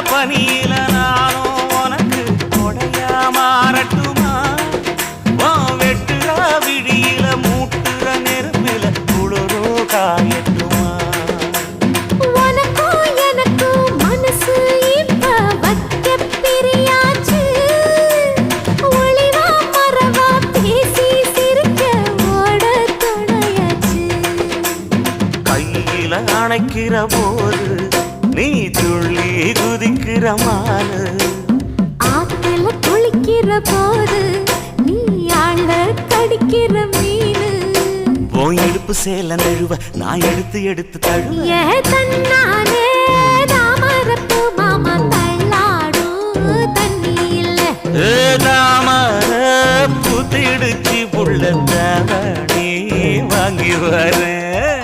பனியில நானும் உனக்கு கொடையா மாறட்டுமா வெட்டுற விடியில மூட்டுற நெருப்பில குளிரோ காயட்டுமா உனக்கும் எனக்கும் மனசு இப்ப வைக்க பிரியாச்சு ஒளிவா மறவா பேசி சிரிக்க ஓட துணையாச்சு கையில அணைக்கிற போது நீ துள்ளி குதிக்கிற மானு ஆத்துல குளிக்கிற போது நீ ஆள கடிக்கிற மீனு போய் இடுப்பு சேல நழுவ நான் எடுத்து எடுத்து தழுவ ஏ தன்னானே தாமரப்பு மாமா தள்ளாடும் தண்ணி இல்ல தாமர புத்திடுச்சு புள்ள தாவணி வாங்கி வரேன்